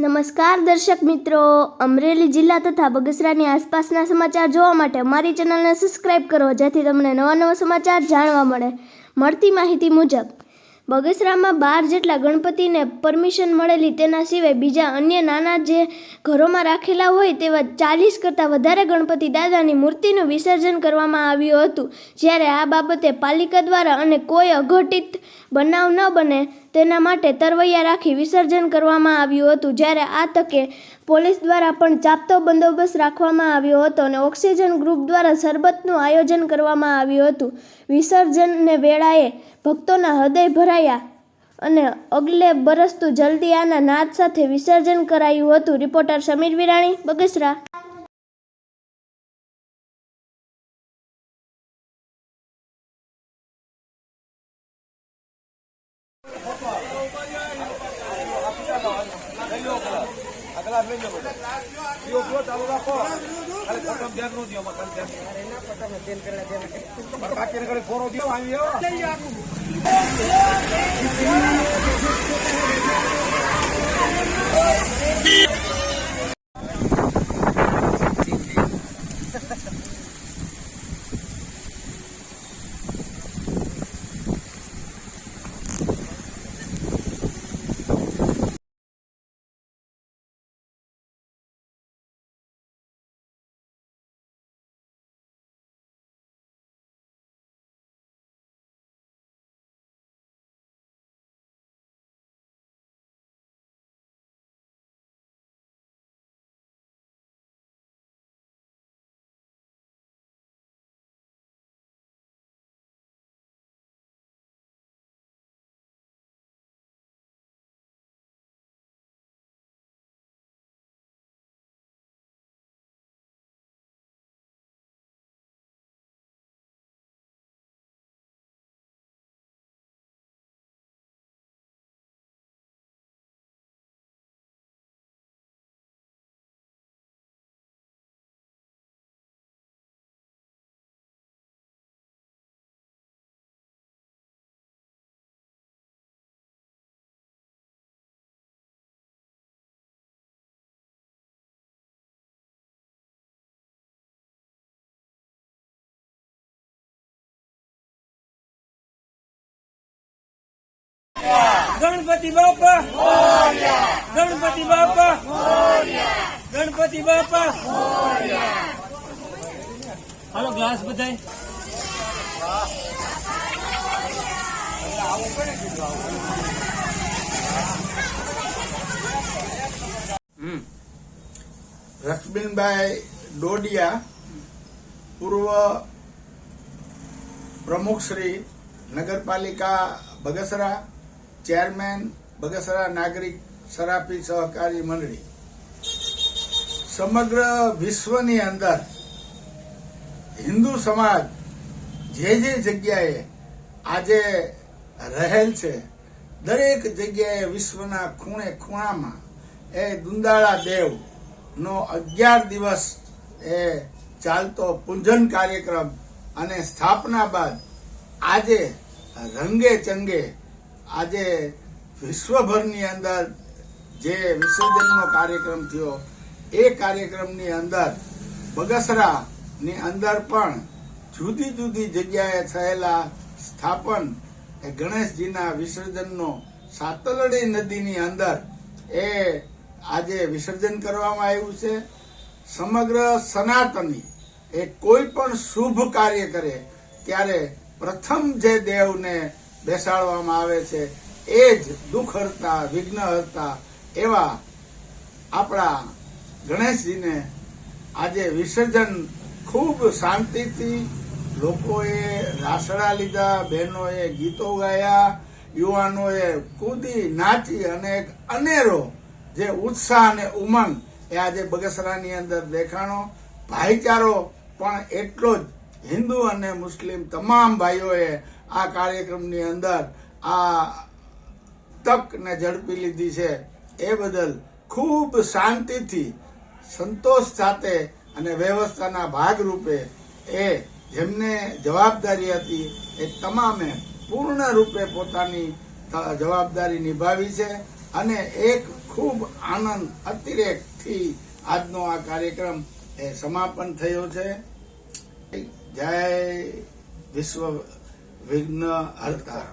નમસ્કાર દર્શક મિત્રો, અમરેલી જિલ્લા તથા બગસરાની આસપાસના સમાચાર જોવા માટે અમારી ચેનલને સબસ્ક્રાઇબ કરો, જેથી તમને નવા સમાચાર જાણવા મળે. મળતી માહિતી મુજબ બગસરામાં 12 જેટલા ગણપતિને પરમિશન મળેલી, તેના સિવાય બીજા અન્ય નાના જે ઘરોમાં રાખેલા હોય તેવા 40 કરતાં વધારે ગણપતિ દાદાની મૂર્તિનું વિસર્જન કરવામાં આવ્યું હતું. જ્યારે આ બાબતે પાલિકા દ્વારા અને કોઈ અઘટિત બનાવ ન બને તેના માટે તરવૈયા રાખી વિસર્જન કરવામાં આવ્યું હતું. જ્યારે આ તકે પોલીસ દ્વારા પણ ચાપતો બંદોબસ્ત રાખવામાં આવ્યો હતો અને ઓક્સિજન ગ્રુપ દ્વારા શરબતનું આયોજન કરવામાં આવ્યું હતું. વિસર્જનને વેળાએ ભક્તોના હૃદય ભરાયા અને અગલે બરસતું જલ્દી આના નાદ સાથે વિસર્જન કરાયું હતું. રિપોર્ટર સમીર વિરાણી, બગસરા. गणपति बापा गणपति बापा गणपति बापा हेलो ग्लास बधाई રશ્મિનભાઈ ડોડિયા, પૂર્વ પ્રમુખ શ્રી નગરપાલિકા બગસરા, ચેરમેન બગસરા નાગરિક સરાફી સહકારી મંડળી. સમગ્ર વિશ્વની અંદર હિન્દુ સમાજ જે જગ્યાએ આજે રહેલ છે, દરેક જગ્યાએ વિશ્વના ખૂણે ખૂણામાં એ દુંદાળા દેવ નો 11 દિવસ એ ચાલતો પૂજન કાર્યક્રમ અને સ્થાપના બાદ આજે રંગે ચંગે આજે વિશ્વભરની અંદર જે વિસર્જનનો કાર્યક્રમ થયો, એ કાર્યક્રમની અંદર બગસરાની અંદર પણ જુદી જુદી જગ્યાએ થયેલા સ્થાપન એ ગણેશજીના વિસર્જનનો સાતલડી નદીની અંદર એ આજે વિસર્જન કરવામાં આવ્યું છે. સમગ્ર સનાતની એ કોઈ પણ શુભ કાર્ય કરે ત્યારે પ્રથમ જે દેવને બેસાડવામાં આવે છે એ જ દુઃખ હરતા, વિઘ્ન હરતા એવા આપણા ગણેશજીને આજે વિસર્જન ખૂબ શાંતિથી લોકોએ રાસડા લીધા, બહેનોએ ગીતો ગાયા, યુવાનોએ કૂદી નાચી અને એક અનેરો જે ઉત્સાહ અને ઉમંગ એ આજે બગસરાની અંદર દેખાણો. ભાઈચારો પણ એટલો જ હિન્દુ અને મુસ્લિમ તમામ ભાઈઓએ આ કાર્યક્રમની અંદર આ તકને ઝડપી લીધી છે. એ બદલ ખૂબ શાંતિથી, સંતોષ સાથે અને વ્યવસ્થાના ભાગરૂપે એ જેમને જવાબદારી હતી એ તમામે પૂર્ણ રૂપે પોતાની જવાબદારી નિભાવી છે અને એક ખૂબ આનંદ અતિરેકથી આજનો આ કાર્યક્રમ એ સમાપન થયો છે. જય વિશ્વ વિઘ્ન હર્તા.